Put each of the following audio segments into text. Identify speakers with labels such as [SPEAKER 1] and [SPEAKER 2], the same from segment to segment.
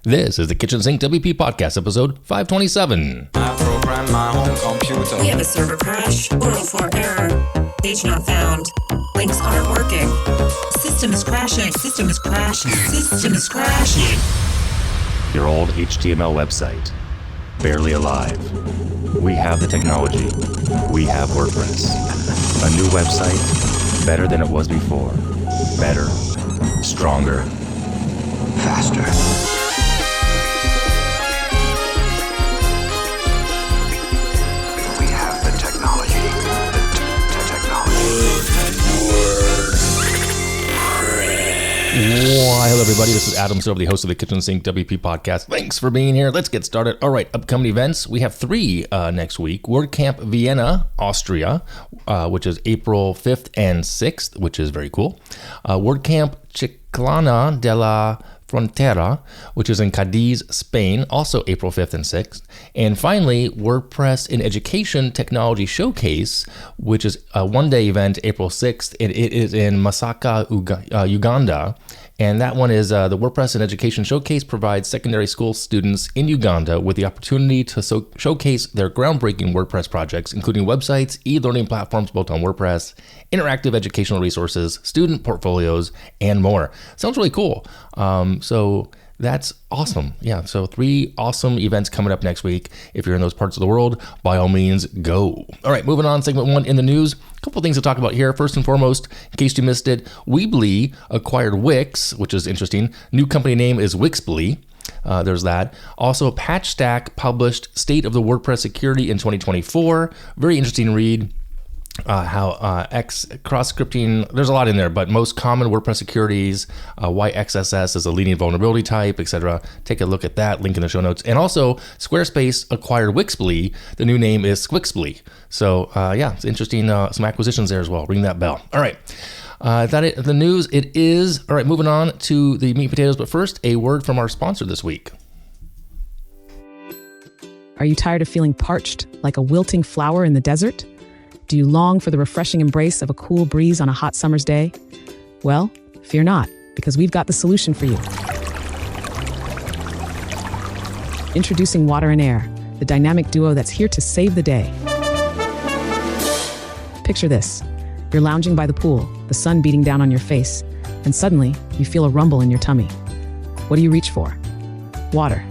[SPEAKER 1] This is the Kitchen Sink WP Podcast, episode 527.
[SPEAKER 2] I program my own computer.
[SPEAKER 3] We have a server crash, 404 error, page not found, links aren't working, system is crashing, system is crashing, system is crashing.
[SPEAKER 1] Your old HTML website, barely alive. We have the technology. We have WordPress. A new website, better than it was before. Better, stronger, faster. Well, hello everybody, this is Adam Silver, the host of the Kitchen Sink WP podcast. Thanks for being here. Let's get started. All right, upcoming events. We have three next week. WordCamp Vienna, Austria, which is April 5th and 6th, which is very cool. WordCamp Chiclana de la Frontera, which is in Cádiz, Spain, also April 5th and 6th. And finally, WordPress in Education Technology Showcase, which is a one-day event, April 6th, and it is in Masaka, Uganda. And that one is the WordPress in Education Showcase provides secondary school students in Uganda with the opportunity to showcase their groundbreaking WordPress projects, including websites, e-learning platforms built on WordPress, interactive educational resources, student portfolios, and more. Sounds really cool. So that's awesome. Yeah, so three awesome events coming up next week. If you're in those parts of the world, by all means, go. All right, moving on, segment one in the news. A couple things to talk about here. First and foremost, in case you missed it, Weebly acquired Wix, which is interesting. New company name is Wixbly. There's that. Also, Patchstack published State of the WordPress Security in 2024. Very interesting read. How cross-scripting, there's a lot in there, but most common WordPress securities, why XSS is a leading vulnerability type, etc. Take a look at that, link in the show notes. And also, Squarespace acquired Wixbly. The new name is Sqixbly. So yeah, it's interesting, some acquisitions there as well. Ring that bell. All right. Is that it? The news, it is. All right, moving on to the meat and potatoes, but first, a word from our sponsor this week.
[SPEAKER 4] Are you tired of feeling parched like a wilting flower in the desert? Do you long for the refreshing embrace of a cool breeze on a hot summer's day? Well, fear not, because we've got the solution for you. Introducing Water and Air, the dynamic duo that's here to save the day. Picture this. You're lounging by the pool, the sun beating down on your face, and suddenly you feel a rumble in your tummy. What do you reach for? Water.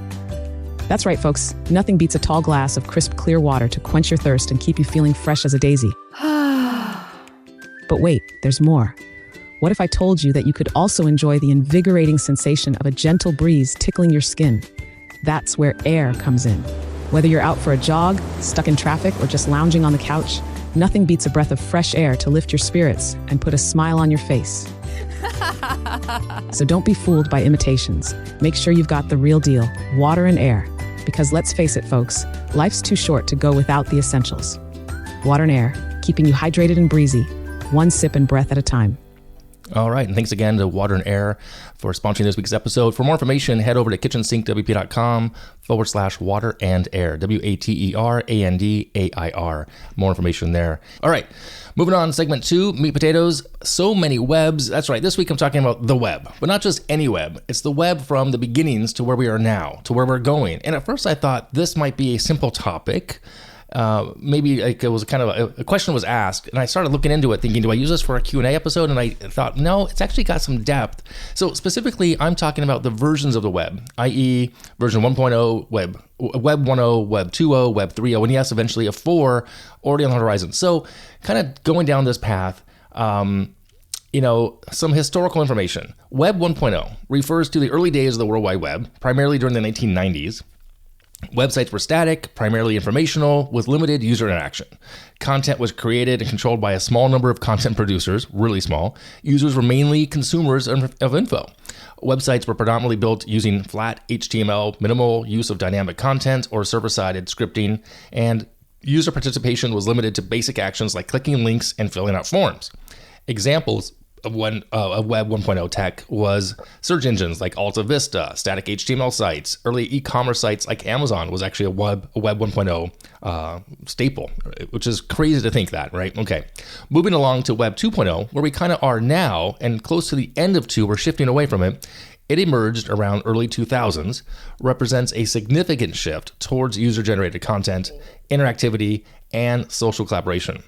[SPEAKER 4] That's right, folks. Nothing beats a tall glass of crisp, clear water to quench your thirst and keep you feeling fresh as a daisy. But wait, there's more. What if I told you that you could also enjoy the invigorating sensation of a gentle breeze tickling your skin? That's where air comes in. Whether you're out for a jog, stuck in traffic, or just lounging on the couch, nothing beats a breath of fresh air to lift your spirits and put a smile on your face. So don't be fooled by imitations. Make sure you've got the real deal, water and air. Because let's face it, folks, life's too short to go without the essentials. Water and air, keeping you hydrated and breezy, one sip and breath at a time.
[SPEAKER 1] All right, and thanks again to Water and Air for sponsoring this week's episode. For more information, head over to kitchensinkwp.com/water and air, WATERANDAIR. More information there. All right, moving on, segment two, meat potatoes. So many webs. That's right, this week I'm talking about the web, but not just any web. It's the web from the beginnings to where we are now, to where we're going. And at first I thought this might be a simple topic. Maybe like it was kind of a question was asked, and I started looking into it thinking, do I use this for a Q&A episode? And I thought, no, it's actually got some depth. So specifically, I'm talking about the versions of the web, i.e. version 1.0, web 1.0, web 2.0, web 3.0, and yes, eventually a 4 already on the horizon. So kind of going down this path, some historical information. Web 1.0 refers to the early days of the World Wide Web, primarily during the 1990s. Websites were static, primarily informational, with limited user interaction. Content was created and controlled by a small number of content producers, really small. Users were mainly consumers of info. Websites were predominantly built using flat HTML, minimal use of dynamic content or server-sided scripting, and user participation was limited to basic actions like clicking links and filling out forms. Examples of Web 1.0 tech was search engines like Alta Vista, static HTML sites, early e-commerce sites like Amazon was actually a Web 1.0 staple, which is crazy to think that, right? Okay, moving along to Web 2.0, where we kind of are now, and close to the end of 2, we're shifting away from it. It emerged around early 2000s, represents a significant shift towards user-generated content, interactivity, and social collaboration.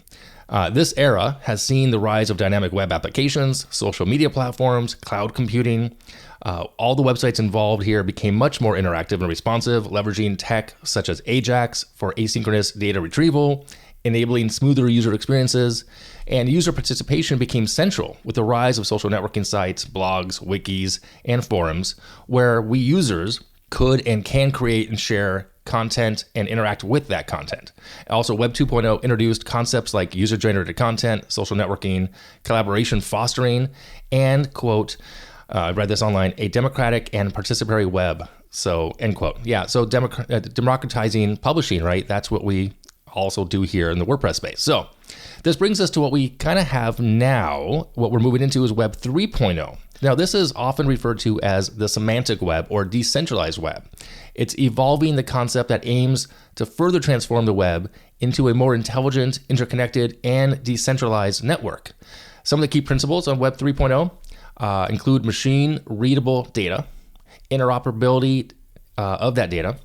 [SPEAKER 1] This era has seen the rise of dynamic web applications, social media platforms, cloud computing. All the websites involved here became much more interactive and responsive, leveraging tech such as Ajax for asynchronous data retrieval, enabling smoother user experiences, and user participation became central with the rise of social networking sites, blogs, wikis, and forums, where we users could and can create and share content and interact with that content. Also, Web 2.0 introduced concepts like user-generated content, social networking, collaboration fostering, and, quote, I read this online, a democratic and participatory web. So, end quote. Yeah, so democratizing publishing, right? That's what we also do here in the WordPress space. So this brings us to what we kind of have now. What we're moving into is Web 3.0. Now, this is often referred to as the semantic web or decentralized web. It's evolving the concept that aims to further transform the web into a more intelligent, interconnected, and decentralized network. Some of the key principles on Web 3.0 include machine-readable data, interoperability of that data,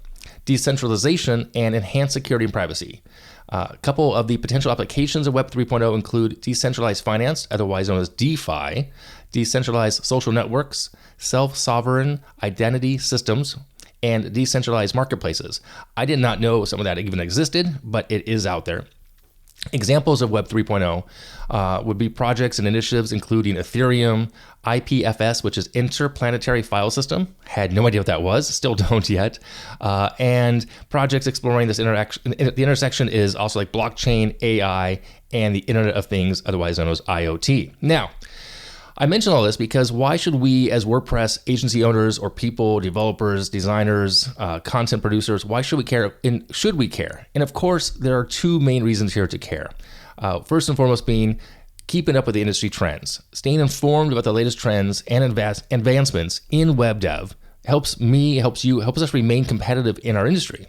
[SPEAKER 1] decentralization, and enhanced security and privacy. A couple of the potential applications of Web 3.0 include decentralized finance, otherwise known as DeFi, decentralized social networks, self-sovereign identity systems, and decentralized marketplaces. I did not know some of that even existed, but it is out there. Examples of Web 3.0 would be projects and initiatives including Ethereum, IPFS, which is Interplanetary File System. Had no idea what that was, still don't yet. And projects exploring this interaction. The intersection is also like blockchain, AI, and the Internet of Things, otherwise known as IoT. Now, I mention all this because why should we as WordPress agency owners or people, developers, designers, content producers, why should we care? And should we care? And of course, there are two main reasons here to care. First and foremost being keeping up with the industry trends. Staying informed about the latest trends and advancements in web dev helps me, helps you, helps us remain competitive in our industry.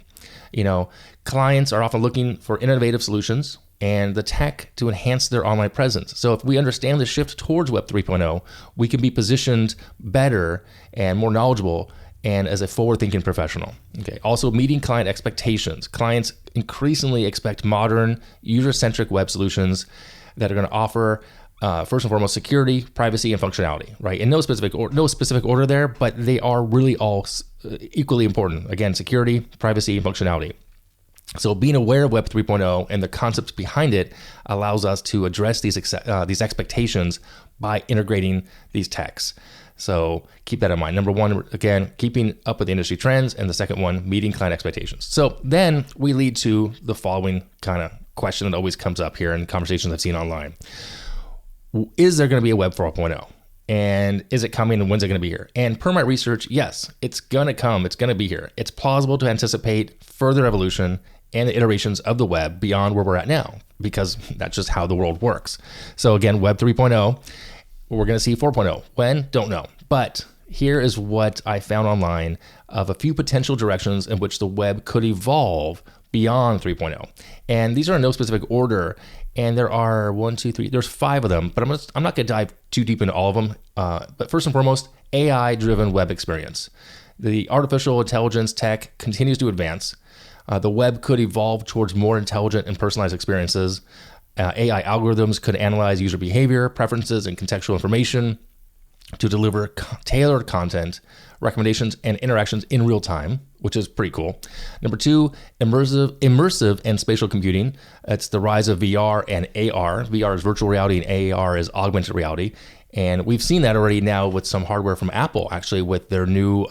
[SPEAKER 1] You know, clients are often looking for innovative solutions and the tech to enhance their online presence. So if we understand the shift towards Web 3.0, we can be positioned better and more knowledgeable and as a forward-thinking professional. Okay. Also, meeting client expectations. Clients increasingly expect modern, user-centric web solutions that are going to offer first and foremost security, privacy, and functionality. Right? In no specific order there, but they are really all equally important. Again, security, privacy, and functionality. So being aware of Web 3.0 and the concepts behind it allows us to address these expectations by integrating these techs. So keep that in mind. Number one, again, keeping up with the industry trends, and the second one, meeting client expectations. So then we lead to the following kind of question that always comes up here in conversations I've seen online. Is there going to be a Web 4.0? And is it coming, and when's it going to be here? And per my research, yes, it's going to come. It's going to be here. It's plausible to anticipate further evolution and the iterations of the web beyond where we're at now, because that's just how the world works. So again, Web 3.0, we're going to see 4.0. When? Don't know. But here is what I found online of a few potential directions in which the web could evolve beyond 3.0. And these are in no specific order. And there are there's 5 of them, but I'm not going to dive too deep into all of them. But first and foremost, AI-driven web experience. The artificial intelligence tech continues to advance. The web could evolve towards more intelligent and personalized experiences. AI algorithms could analyze user behavior, preferences, and contextual information to deliver tailored content, recommendations, and interactions in real time, which is pretty cool. Number 2, immersive and spatial computing. It's the rise of VR and AR. VR is virtual reality and AR is augmented reality. And we've seen that already now with some hardware from Apple, actually, with their new,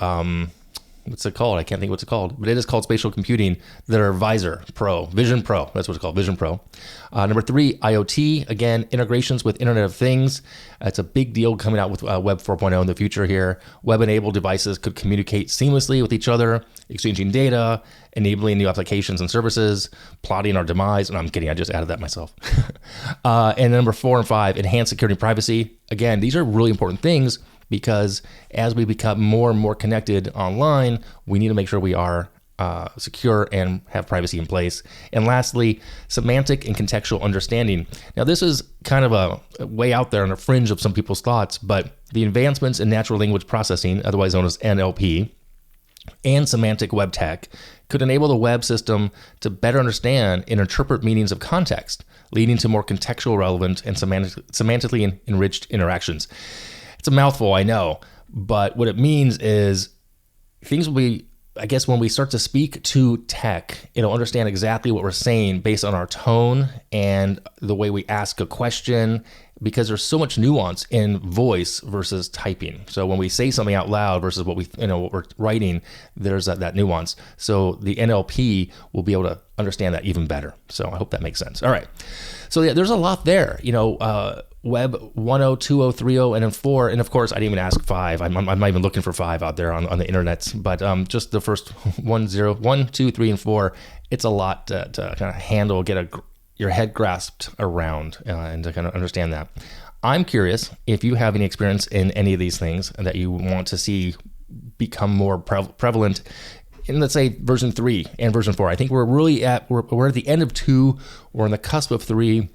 [SPEAKER 1] what's it called? I can't think what's it called, but it is called spatial computing. Their Vision Pro, that's what it's called, Vision Pro. Number 3, IoT, again, integrations with Internet of Things. It's a big deal coming out with Web 4.0 in the future here. Web-enabled devices could communicate seamlessly with each other, exchanging data, enabling new applications and services, plotting our demise. No, I'm kidding, I just added that myself. And number 4 and 5, enhanced security and privacy. Again, these are really important things, because as we become more and more connected online, we need to make sure we are secure and have privacy in place. And lastly, semantic and contextual understanding. Now, this is kind of a way out there on the fringe of some people's thoughts, but the advancements in natural language processing, otherwise known as NLP, and semantic web tech could enable the web system to better understand and interpret meanings of context, leading to more contextual relevant and semantically enriched interactions. It's a mouthful, I know, but what it means is things will be, I guess, when we start to speak to tech, it'll understand exactly what we're saying based on our tone and the way we ask a question, because there's so much nuance in voice versus typing. So when we say something out loud versus what we're writing, there's that nuance. So the NLP will be able to understand that even better. So I hope that makes sense. All right. So yeah, there's a lot there. Web 1.0, 2.0, 3.0, and then 4. And of course, I didn't even ask 5. I'm not even looking for 5 out there on the internet. But just the first 1, 2, 3, and 4, it's a lot to kind of handle, get your head grasped around, and to kind of understand that. I'm curious if you have any experience in any of these things that you want to see become more prevalent in, let's say, version 3 and version 4. I think we're really we're at the end of 2. We're on the cusp of 3.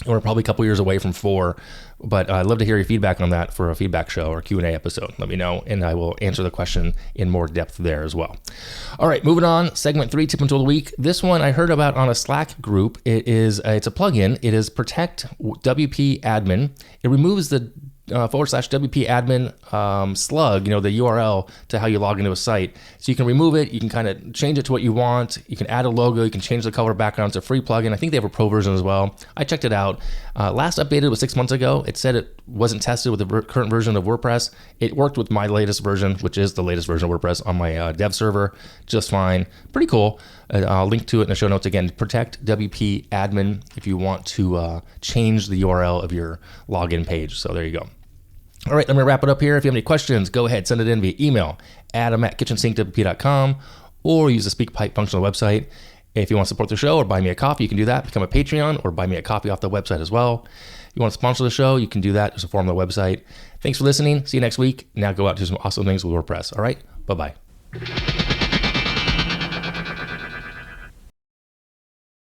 [SPEAKER 1] We're probably a couple years away from 4, but I'd love to hear your feedback on that for a feedback show or Q&A episode. Let me know, and I will answer the question in more depth there as well. All right, moving on. Segment 3, tip and tool of the week. This one I heard about on a Slack group. It's a plugin. It is Protect WP Admin. It removes the /WP admin slug, the URL to how you log into a site. So you can remove it. You can kind of change it to what you want. You can add a logo. You can change the color background. It's a free plugin. I think they have a pro version as well. I checked it out. Last updated was 6 months ago. It said it wasn't tested with the current version of WordPress. It worked with my latest version, which is the latest version of WordPress on my dev server, just fine. Pretty cool. I'll link to it in the show notes again. Protect WP admin if you want to change the URL of your login page. So there you go. All right, let me wrap it up here. If you have any questions, go ahead, send it in via email, adam@KitchensinkWP.com, or use the SpeakPipe function on the website. If you want to support the show or buy me a coffee, you can do that. Become a Patreon or buy me a coffee off the website as well. If you want to sponsor the show, you can do that. There's a form on the website. Thanks for listening. See you next week. Now go out and do some awesome things with WordPress. All right, bye-bye.